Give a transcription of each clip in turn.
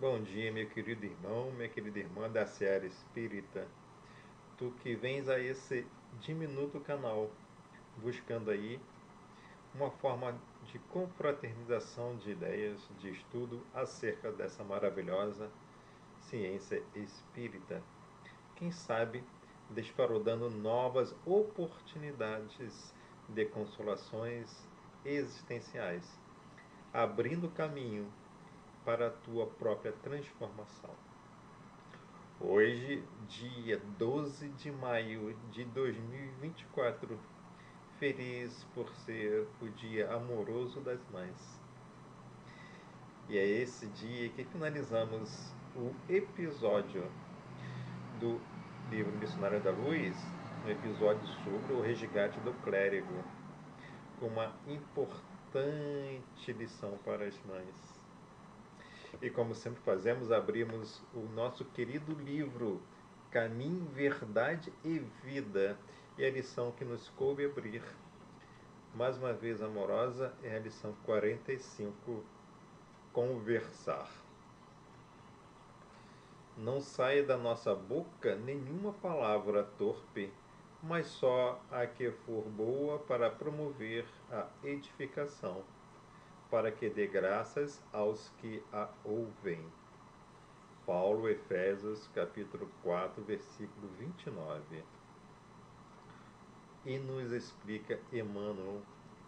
Bom dia, meu querido irmão, minha querida irmã da Seara Espírita. Tu que vens a esse diminuto canal, buscando aí uma forma de confraternização de ideias, de estudo acerca dessa maravilhosa ciência espírita. Quem sabe desparodando novas oportunidades de consolações existenciais, abrindo caminho para a tua própria transformação. Hoje, dia 12 de maio de 2024, feliz por ser o Dia Amoroso das Mães. E é esse dia que finalizamos o episódio do livro Missionário da Luz, um episódio sobre o resgate do clérigo, com uma importante lição para as mães. E como sempre fazemos, abrimos o nosso querido livro Caminho, Verdade e Vida. E a lição que nos coube abrir, mais uma vez amorosa, é a lição 45, Conversar. Não saia da nossa boca nenhuma palavra torpe, mas só a que for boa para promover a edificação, para que dê graças aos que a ouvem. Paulo, Efésios, capítulo 4, versículo 29. E nos explica Emmanuel,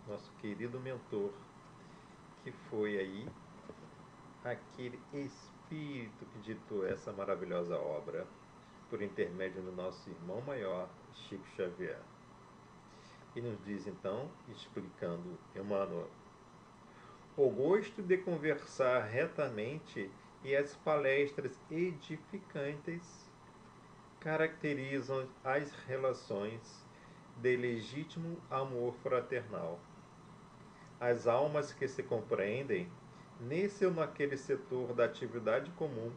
nosso querido mentor, que foi aí aquele espírito que ditou essa maravilhosa obra, por intermédio do nosso irmão maior, Chico Xavier. E nos diz então, explicando Emmanuel, o gosto de conversar retamente e as palestras edificantes caracterizam as relações de legítimo amor fraternal. As almas que se compreendem, nesse ou naquele setor da atividade comum,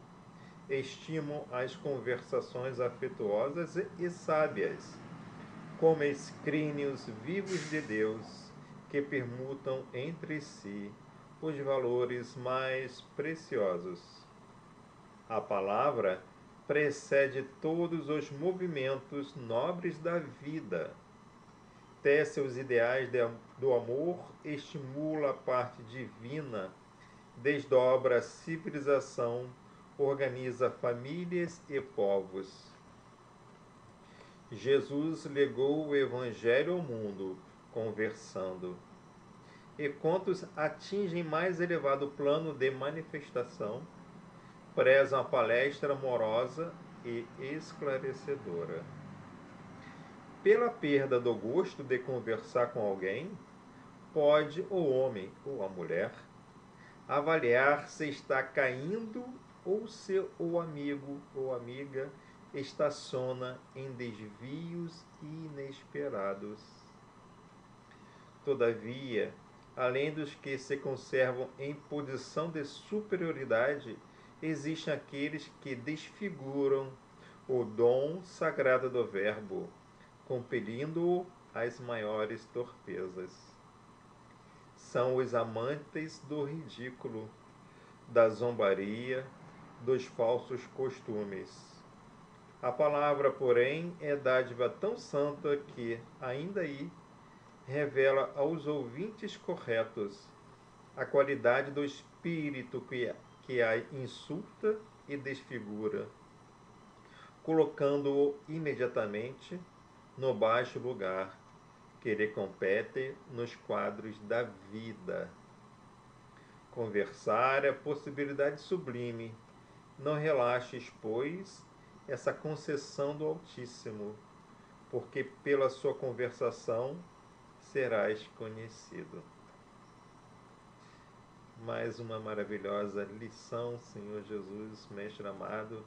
estimam as conversações afetuosas e sábias, como escrínios vivos de Deus, que permutam entre si os valores mais preciosos. A palavra precede todos os movimentos nobres da vida. Tece os ideais do amor, estimula a parte divina, desdobra a civilização, organiza famílias e povos. Jesus legou o Evangelho ao mundo, conversando. E quantos atingem mais elevado plano de manifestação, prezam a palestra amorosa e esclarecedora. Pela perda do gosto de conversar com alguém, pode o homem ou a mulher avaliar se está caindo ou se o amigo ou amiga estaciona em desvios inesperados. Todavia, além dos que se conservam em posição de superioridade, existem aqueles que desfiguram o dom sagrado do Verbo, compelindo-o às maiores torpezas. São os amantes do ridículo, da zombaria, dos falsos costumes. A palavra, porém, é dádiva tão santa que, ainda aí, revela aos ouvintes corretos a qualidade do espírito que a insulta e desfigura, colocando-o imediatamente no baixo lugar que lhe compete nos quadros da vida. Conversar é possibilidade sublime. Não relaxes, pois, essa concessão do Altíssimo, porque pela sua conversação serás conhecido. Mais uma maravilhosa lição, Senhor Jesus, Mestre amado,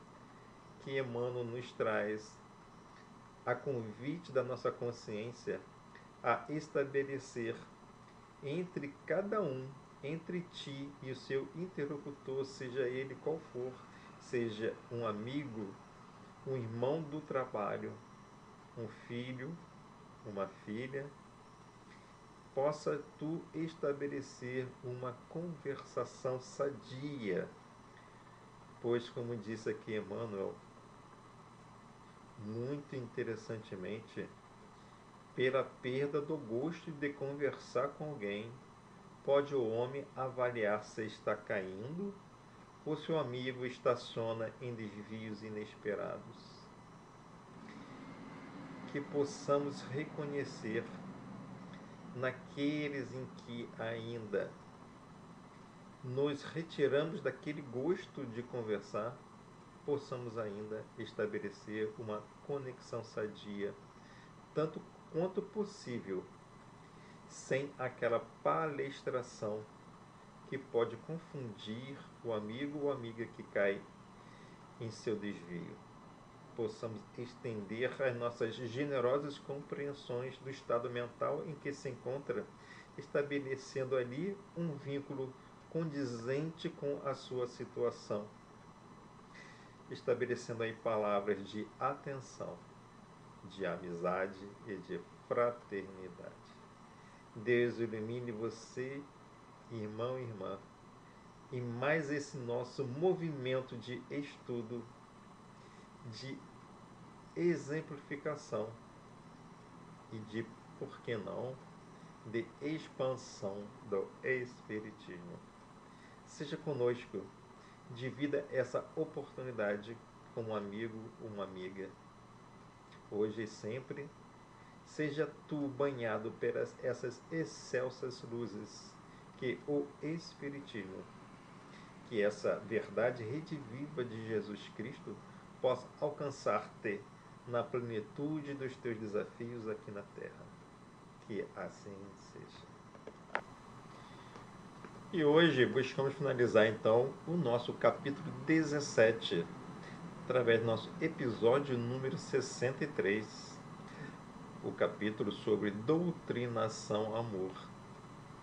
que Emmanuel nos traz a convite da nossa consciência a estabelecer entre cada um, entre ti e o seu interlocutor, seja ele qual for, seja um amigo, um irmão do trabalho, um filho, uma filha, possa tu estabelecer uma conversação sadia, Pois, como disse aqui Emmanuel, muito interessantemente, pela perda do gosto de conversar com alguém, pode o homem avaliar se está caindo ou se o amigo estaciona em desvios inesperados. Que possamos reconhecer naqueles em que ainda nos retiramos daquele gosto de conversar, possamos ainda estabelecer uma conexão sadia, tanto quanto possível, sem aquela palestração que pode confundir o amigo ou amiga que cai em seu desvio. Possamos estender as nossas generosas compreensões do estado mental em que se encontra, estabelecendo ali um vínculo condizente com a sua situação, estabelecendo aí palavras de atenção, de amizade e de fraternidade. Deus ilumine você, irmão e irmã, em mais esse nosso movimento de estudo, de exemplificação e de, por que não, de expansão do Espiritismo. Seja conosco, divida essa oportunidade com um amigo ou uma amiga. Hoje e sempre, seja tu banhado pelas essas excelsas luzes que o Espiritismo, que essa verdade rediviva de Jesus Cristo possa alcançar-te na plenitude dos teus desafios aqui na Terra. Que assim seja. E hoje buscamos finalizar então o nosso capítulo 17, através do nosso episódio número 63, o capítulo sobre doutrinação amor,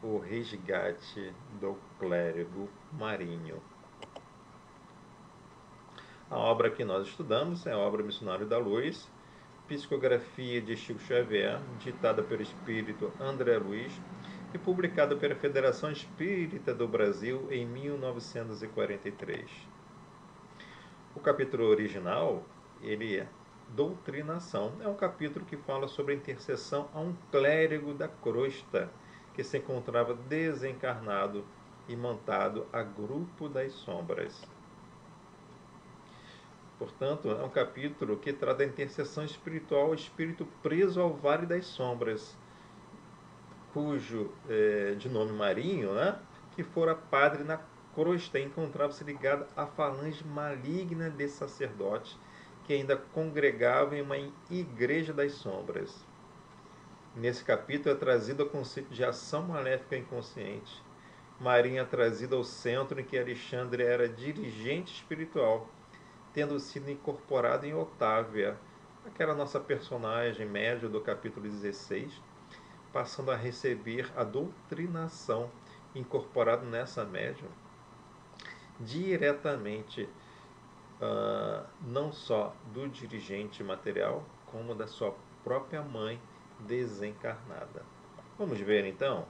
o resgate do clérigo marinho. A obra que nós estudamos é a obra Missionário da Luz, psicografia de Chico Xavier, ditada pelo espírito André Luiz e publicada pela Federação Espírita do Brasil em 1943. O capítulo original, ele é Doutrinação. É um capítulo que fala sobre a intercessão a um clérigo da crosta que se encontrava desencarnado e mantado a grupo das sombras. Portanto, é um capítulo que trata da intercessão espiritual ao espírito preso ao Vale das Sombras, cujo, de nome Marinho, né, que fora padre na crosta, encontrava-se ligado à falange maligna de sacerdotes que ainda congregavam em uma igreja das sombras. Nesse capítulo é trazido o conceito de ação maléfica inconsciente. Marinho é trazido ao centro em que Alexandre era dirigente espiritual, tendo sido incorporado em Otávia, aquela nossa personagem média do capítulo 16, passando a receber a doutrinação incorporado nessa médium diretamente, não só do dirigente material, como da sua própria mãe desencarnada. Vamos ver então?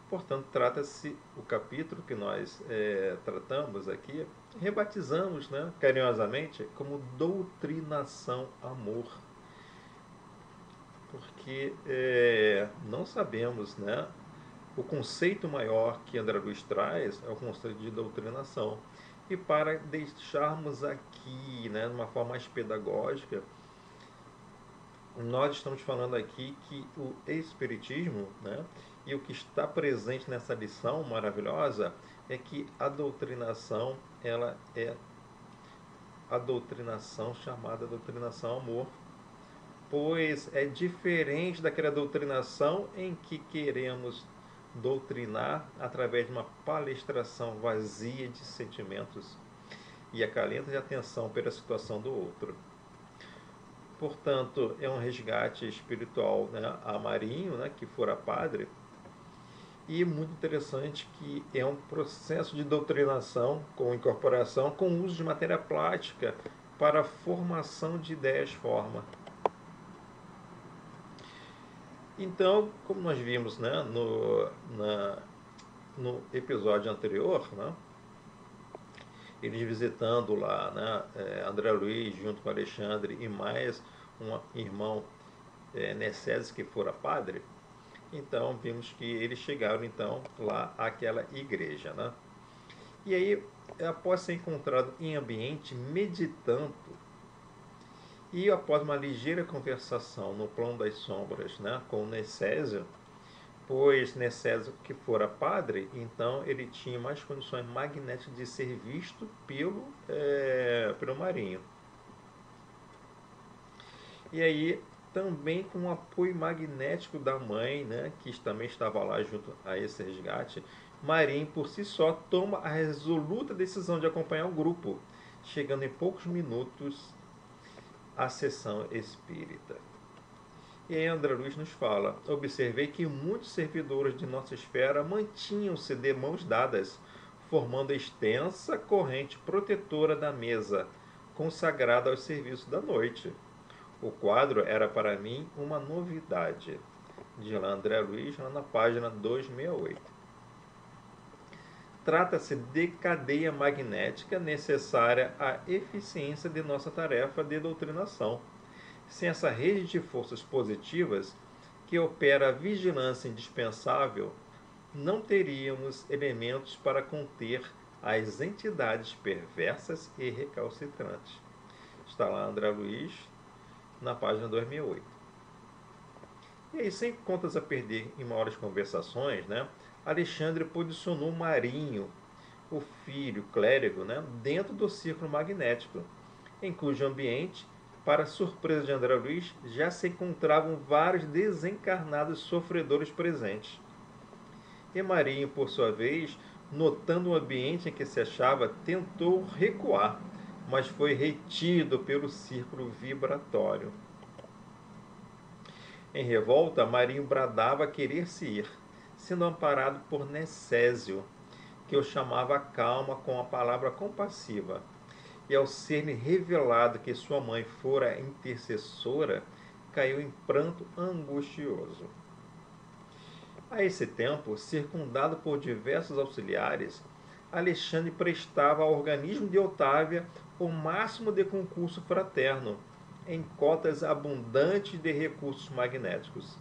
Portanto, trata-se o capítulo que nós tratamos aqui, rebatizamos, né, carinhosamente como doutrinação amor, porque não sabemos, né, o conceito maior que André Luiz traz é o conceito de doutrinação. E para deixarmos aqui, né, de uma forma mais pedagógica, nós estamos falando aqui que o Espiritismo, né, e o que está presente nessa lição maravilhosa é que a doutrinação, ela é a doutrinação chamada doutrinação amor, pois é diferente daquela doutrinação em que queremos doutrinar através de uma palestração vazia de sentimentos e acalenta de atenção pela situação do outro. Portanto, é um resgate espiritual, né, a Marinho, né, que fora padre, e muito interessante que é um processo de doutrinação com incorporação, com uso de matéria plástica para a formação de ideias-forma. Então, como nós vimos, né, no episódio anterior, né, eles visitando lá, né, André Luiz junto com Alexandre e mais um irmão, Necésio, que fora padre. Então vimos que eles chegaram então lá àquela igreja, né? E aí, após ser encontrado em ambiente meditando e após uma ligeira conversação no plano das sombras, né, com Necésio, pois Necésio que fora padre, então ele tinha mais condições magnéticas de ser visto pelo Marinho. E aí, também com o apoio magnético da mãe, né, que também estava lá junto a esse resgate, Marinho, por si só, toma a resoluta decisão de acompanhar o grupo, chegando em poucos minutos à sessão espírita. E aí André Luiz nos fala: observei que muitos servidores de nossa esfera mantinham-se de mãos dadas, formando extensa corrente protetora da mesa, consagrada aos serviços da noite. O quadro era para mim uma novidade. De lá André Luiz, lá na página 268. Trata-se de cadeia magnética necessária à eficiência de nossa tarefa de doutrinação. Sem essa rede de forças positivas que opera a vigilância indispensável, não teríamos elementos para conter as entidades perversas e recalcitrantes. Está lá André Luiz, na página 2008. E aí, sem contas a perder em maiores conversações, né, Alexandre posicionou Marinho, o filho clérigo, né, dentro do círculo magnético, em cujo ambiente, para surpresa de André Luiz, já se encontravam vários desencarnados sofredores presentes. E Marinho, por sua vez, notando o ambiente em que se achava, tentou recuar, mas foi retido pelo círculo vibratório. Em revolta, Marinho bradava querer se ir, sendo amparado por Necésio, que o chamava à calma com a palavra compassiva. E ao ser-lhe revelado que sua mãe fora intercessora, caiu em pranto angustioso. A esse tempo, circundado por diversos auxiliares, Alexandre prestava ao organismo de Otávia o máximo de concurso fraterno, em cotas abundantes de recursos magnéticos.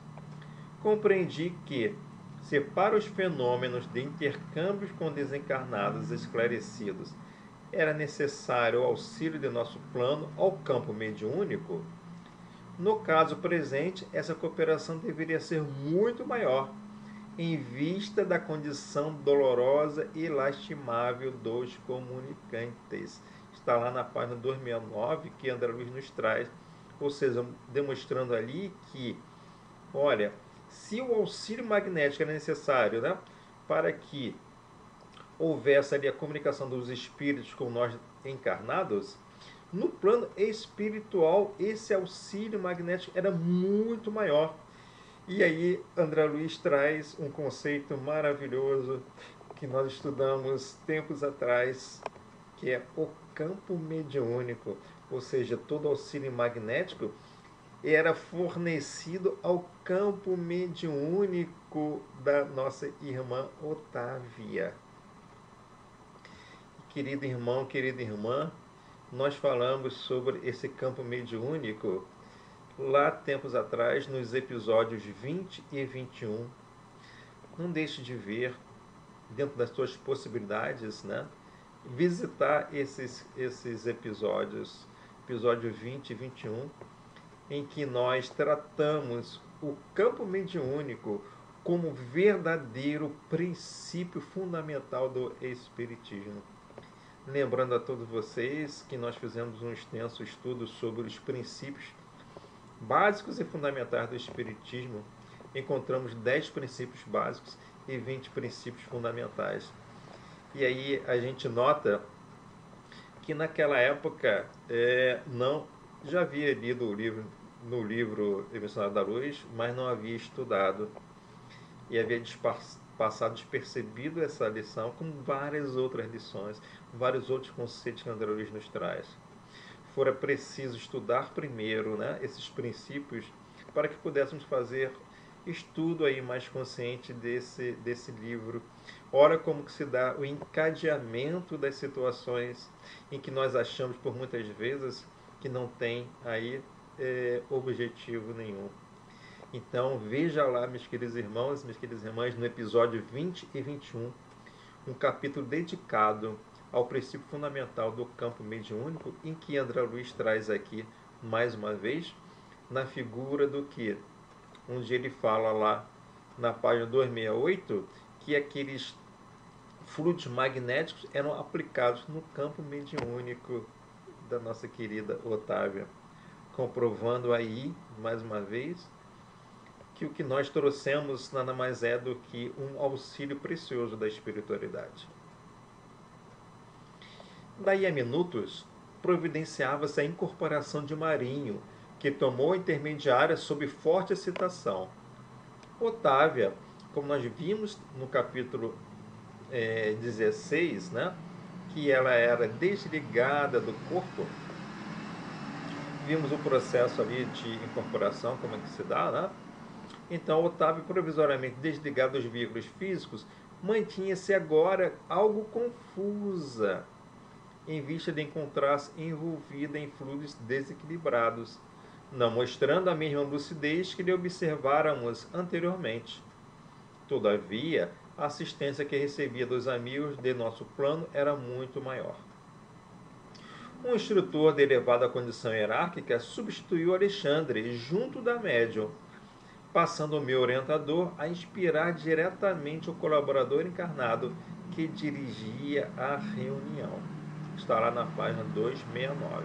Compreendi que, se para os fenômenos de intercâmbios com desencarnados esclarecidos era necessário o auxílio de nosso plano ao campo mediúnico, no caso presente, essa cooperação deveria ser muito maior, em vista da condição dolorosa e lastimável dos comunicantes. Está lá na página 269 que André Luiz nos traz, ou seja, demonstrando ali que, olha, se o auxílio magnético era necessário, né, para que houvesse ali a comunicação dos espíritos com nós encarnados, no plano espiritual esse auxílio magnético era muito maior. E aí André Luiz traz um conceito maravilhoso que nós estudamos tempos atrás, que é o campo mediúnico, ou seja, todo auxílio magnético era fornecido ao campo mediúnico da nossa irmã Otávia. Querido irmão, querida irmã, nós falamos sobre esse campo mediúnico lá tempos atrás, nos episódios 20 e 21. Não deixe de ver, dentro das suas possibilidades, né, visitar esses episódios, episódio 20 e 21, em que nós tratamos o campo mediúnico como verdadeiro princípio fundamental do Espiritismo. Lembrando a todos vocês que nós fizemos um extenso estudo sobre os princípios básicos e fundamentais do Espiritismo. Encontramos 10 princípios básicos e 20 princípios fundamentais. E aí a gente nota que naquela época não já havia lido o livro no livro Emissário da Luz, mas não havia estudado e havia passado despercebido essa lição com várias outras lições, vários outros conceitos que André Luiz nos traz. Fora preciso estudar primeiro, né, esses princípios para que pudéssemos fazer estudo aí mais consciente desse livro. Ora, como que se dá o encadeamento das situações em que nós achamos por muitas vezes que não tem aí objetivo nenhum. Então veja lá, meus queridos irmãos, minhas queridas irmãs, no episódio 20 e 21, um capítulo dedicado ao princípio fundamental do campo mediúnico, em que André Luiz traz aqui, mais uma vez, na figura do que? Onde ele fala lá na página 268 que aqueles fluidos magnéticos eram aplicados no campo mediúnico da nossa querida Otávia, comprovando aí, mais uma vez, que o que nós trouxemos nada mais é do que um auxílio precioso da espiritualidade. Daí a minutos, providenciava-se a incorporação de Marinho, que tomou a intermediária sob forte excitação. Otávia, como nós vimos no capítulo 16, né, que ela era desligada do corpo, vimos o processo ali de incorporação, como é que se dá, né? Então, Otávio, provisoriamente desligado dos veículos físicos, mantinha-se agora algo confusa, em vista de encontrar-se envolvida em fluidos desequilibrados, não mostrando a mesma lucidez que lhe observáramos anteriormente. Todavia, a assistência que recebia dos amigos de nosso plano era muito maior. Um instrutor de elevada condição hierárquica substituiu Alexandre junto da médium, passando o meu orientador a inspirar diretamente o colaborador encarnado que dirigia a reunião. Está lá na página 269.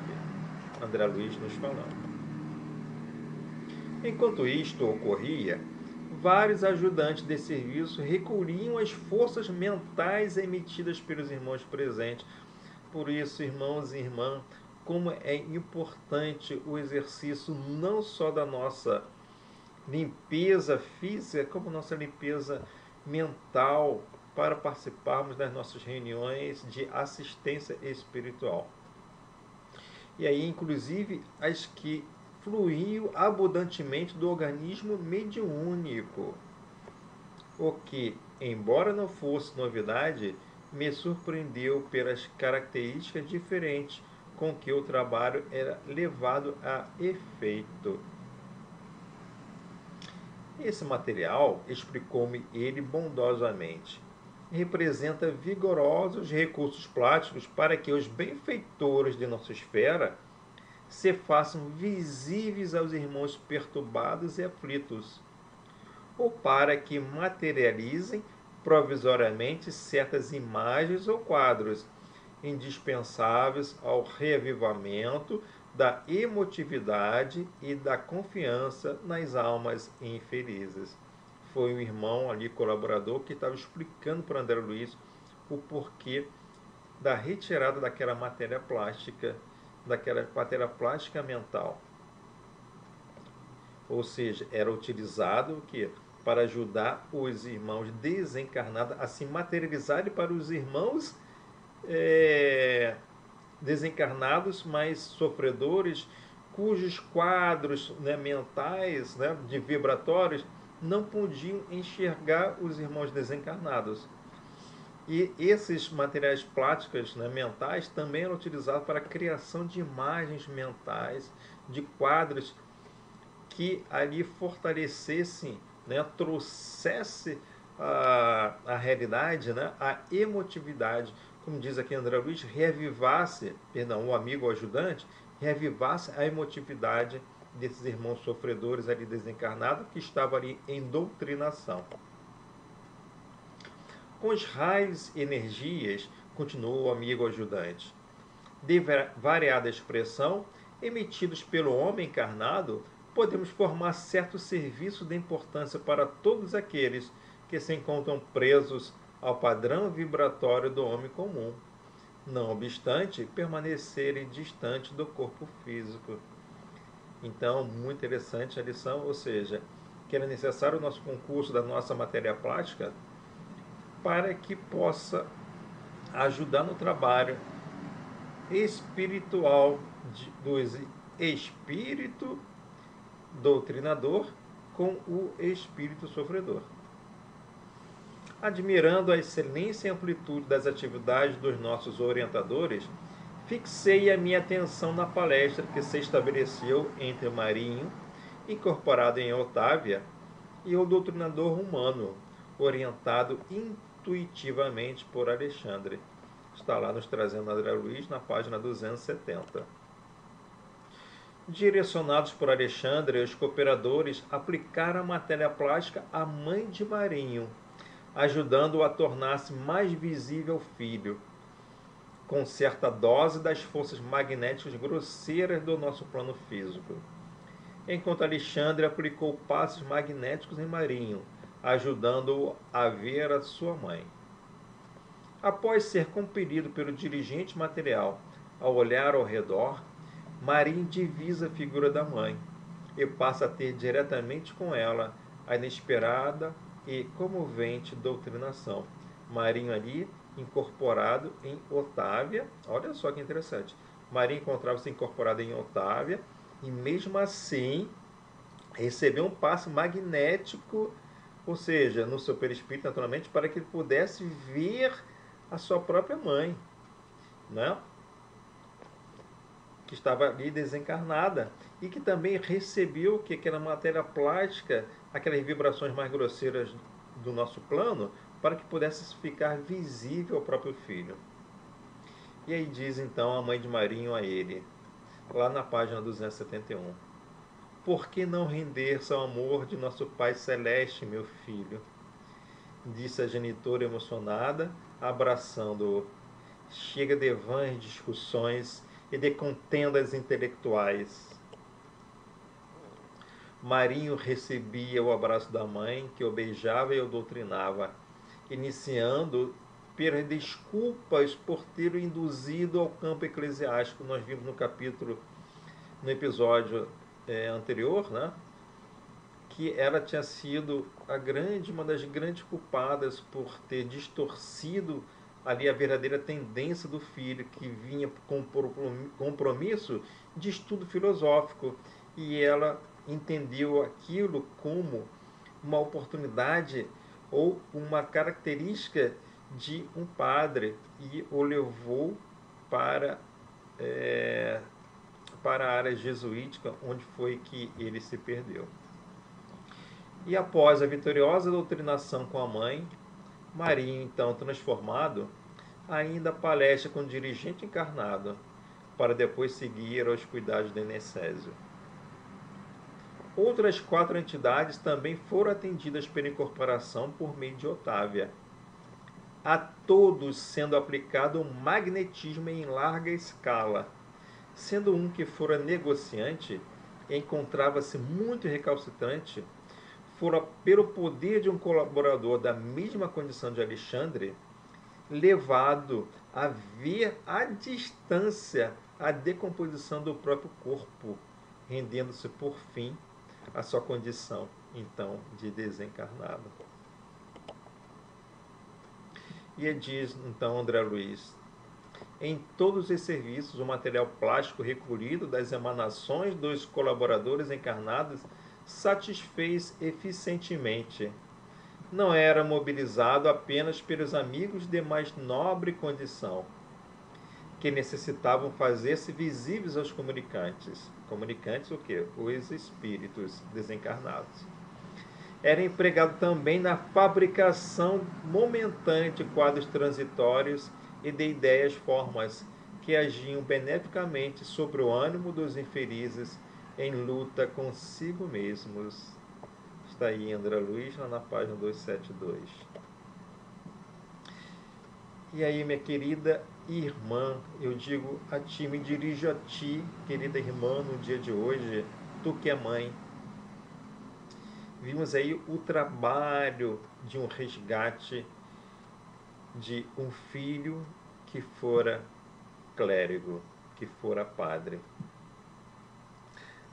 André Luiz nos falando. Enquanto isto ocorria, vários ajudantes de serviço recolhiam as forças mentais emitidas pelos irmãos presentes. Por isso, irmãos e irmãs, como é importante o exercício não só da nossa limpeza física, como nossa limpeza mental, para participarmos das nossas reuniões de assistência espiritual. E aí, inclusive, as que fluíam abundantemente do organismo mediúnico. O que, embora não fosse novidade, me surpreendeu pelas características diferentes com que o trabalho era levado a efeito. Esse material, explicou-me ele bondosamente, representa vigorosos recursos práticos para que os benfeitores de nossa esfera se façam visíveis aos irmãos perturbados e aflitos, ou para que materializem provisoriamente certas imagens ou quadros indispensáveis ao reavivamento da emotividade e da confiança nas almas infelizes. Foi um irmão ali, colaborador, que estava explicando para André Luiz o porquê da retirada daquela matéria plástica mental. Ou seja, era utilizado o quê? Para ajudar os irmãos desencarnados a se materializarem para os irmãos desencarnados, mas sofredores, cujos quadros, né, mentais, né, de vibratórios, não podiam enxergar os irmãos desencarnados. E esses materiais plásticos, né, mentais, também eram utilizados para a criação de imagens mentais, de quadros que ali fortalecessem, né, trouxesse a realidade, né, a emotividade, como diz aqui André Luiz, o amigo ou ajudante, reavivasse a emotividade desses irmãos sofredores ali desencarnados que estavam ali em doutrinação. Com os raios e energias, continuou o amigo ajudante, de variada expressão, emitidos pelo homem encarnado, podemos formar certo serviço de importância para todos aqueles que se encontram presos ao padrão vibratório do homem comum, não obstante permanecerem distantes do corpo físico. Então, muito interessante a lição, ou seja, que era necessário o nosso concurso da nossa matéria plástica para que possa ajudar no trabalho espiritual do espírito doutrinador com o espírito sofredor. Admirando a excelência e amplitude das atividades dos nossos orientadores, fixei a minha atenção na palestra que se estabeleceu entre Marinho, incorporado em Otávia, e o doutrinador humano, orientado intuitivamente por Alexandre. Está lá nos trazendo André Luiz, na página 270. Direcionados por Alexandre, os cooperadores aplicaram a matéria plástica à mãe de Marinho, ajudando-o a tornar-se mais visível ao filho, com certa dose das forças magnéticas grosseiras do nosso plano físico. Enquanto Alexandre aplicou passos magnéticos em Marinho, ajudando-o a ver a sua mãe. Após ser compelido pelo dirigente material a olhar ao redor, Marinho divisa a figura da mãe e passa a ter diretamente com ela a inesperada e comovente doutrinação. Marinho ali incorporado em Otávia, olha só que interessante. Marinho encontrava-se incorporado em Otávia e mesmo assim recebeu um passe magnético, ou seja, no seu perispírito naturalmente, para que ele pudesse ver a sua própria mãe, né? Que estava ali desencarnada e que também recebeu que aquela matéria plástica, aquelas vibrações mais grosseiras do nosso plano, para que pudesse ficar visível ao próprio filho. E aí diz então a mãe de Marinho a ele, lá na página 271, por que não render-se ao amor de nosso Pai Celeste, meu filho? Disse a genitora emocionada, abraçando-o. Chega de vãs discussões e de contendas intelectuais. Marinho recebia o abraço da mãe, que o beijava e o doutrinava, iniciando pelas desculpas por ter o induzido ao campo eclesiástico. Nós vimos no episódio anterior, né, que ela tinha sido uma das grandes culpadas por ter distorcido ali a verdadeira tendência do filho, que vinha com compromisso de estudo filosófico, e ela entendeu aquilo como uma oportunidade ou uma característica de um padre e o levou para a área jesuítica, onde foi que ele se perdeu. E após a vitoriosa doutrinação com a mãe, Marinho, então transformado, ainda palestra com o dirigente encarnado, para depois seguir aos cuidados de Enicésio. Outras 4 entidades também foram atendidas pela incorporação por meio de Otávia, a todos sendo aplicado um magnetismo em larga escala, sendo um que fora negociante, encontrava-se muito recalcitrante, fora pelo poder de um colaborador da mesma condição de Alexandre, levado a ver à distância a decomposição do próprio corpo, rendendo-se por fim à sua condição, então, de desencarnado. E diz, então, André Luiz, em todos os serviços, o material plástico recolhido das emanações dos colaboradores encarnados satisfez eficientemente. Não era mobilizado apenas pelos amigos de mais nobre condição, que necessitavam fazer-se visíveis aos comunicantes. Comunicantes o quê? Os espíritos desencarnados. Era empregado também na fabricação momentânea de quadros transitórios e de ideias formas que agiam beneficamente sobre o ânimo dos infelizes em luta consigo mesmos. Está aí André Luiz, lá na página 272. E aí, minha querida irmã, eu digo a ti, me dirijo a ti, querida irmã, no dia de hoje, tu que é mãe. Vimos aí o trabalho de um resgate de um filho que fora clérigo, que fora padre.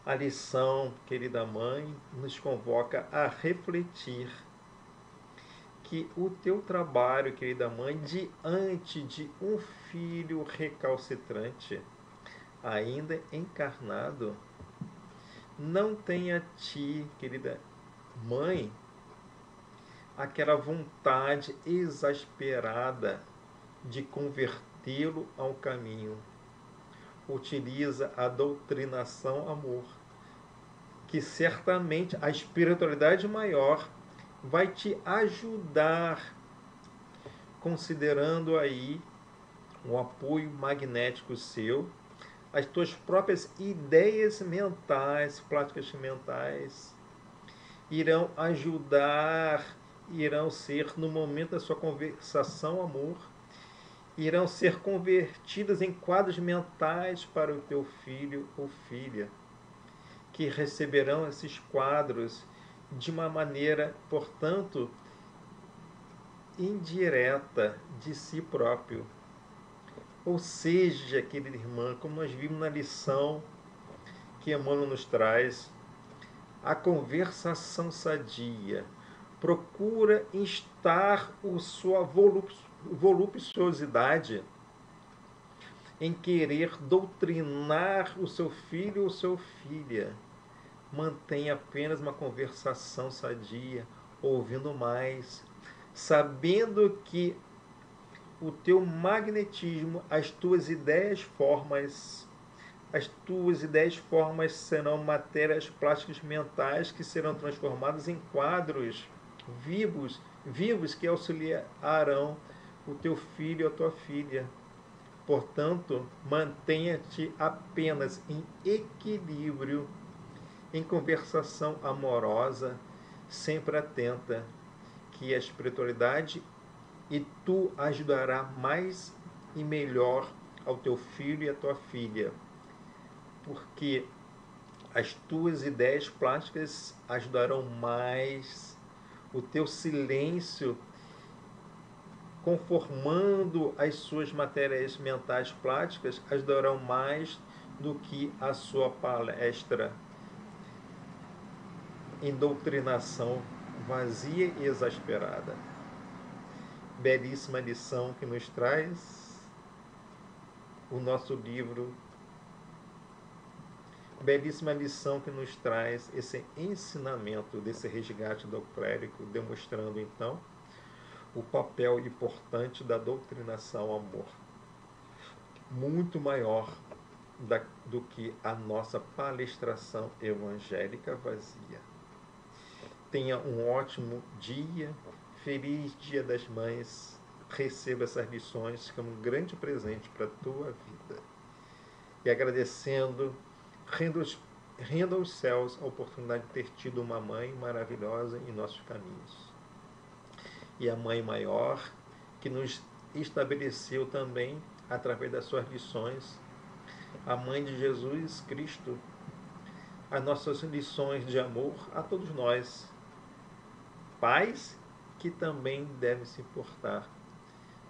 A lição, querida mãe, nos convoca a refletir que o teu trabalho, querida mãe, diante de um filho recalcitrante, ainda encarnado, não tem a ti, querida mãe, aquela vontade exasperada de convertê-lo ao caminho. Utiliza a doutrinação amor, que certamente a espiritualidade maior vai te ajudar, considerando aí o apoio magnético seu, as tuas próprias ideias mentais, práticas mentais, irão ajudar, irão ser, no momento da sua conversação, amor, irão ser convertidas em quadros mentais para o teu filho ou filha, que receberão esses quadros de uma maneira, portanto, indireta de si próprio. Ou seja, querida irmã, como nós vimos na lição que Emmanuel nos traz, a conversação sadia procura instar a sua voluptuosidade em querer doutrinar o seu filho ou sua filha. Mantenha apenas uma conversação sadia, ouvindo mais, sabendo que o teu magnetismo, as tuas ideias formas serão matérias plásticas mentais que serão transformadas em quadros vivos que auxiliarão o teu filho ou a tua filha. Portanto, mantenha-te apenas em equilíbrio, em conversação amorosa, sempre atenta, que a espiritualidade e tu ajudará mais e melhor ao teu filho e à tua filha, porque as tuas ideias plásticas ajudarão mais, o teu silêncio, conformando as suas matérias mentais plásticas, ajudarão mais do que a sua palestra em doutrinação vazia e exasperada. Belíssima lição que nos traz o nosso livro, belíssima lição que nos traz esse ensinamento desse resgate do clérigo, demonstrando então o papel importante da doutrinação amor, muito maior do que a nossa palestração evangélica vazia. Tenha um ótimo dia, feliz Dia das Mães, receba essas lições como um grande presente para a tua vida. E agradecendo, renda aos céus a oportunidade de ter tido uma mãe maravilhosa em nossos caminhos. E a mãe maior, que nos estabeleceu também, através das suas lições, a mãe de Jesus Cristo, as nossas lições de amor a todos nós, pais que também devem se portar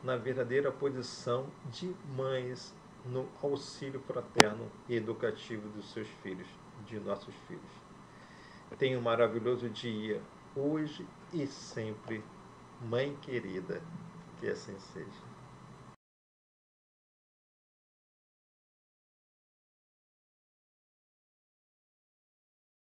na verdadeira posição de mães no auxílio fraterno e educativo dos seus filhos, de nossos filhos. Tenha um maravilhoso dia, hoje e sempre, mãe querida, que assim seja.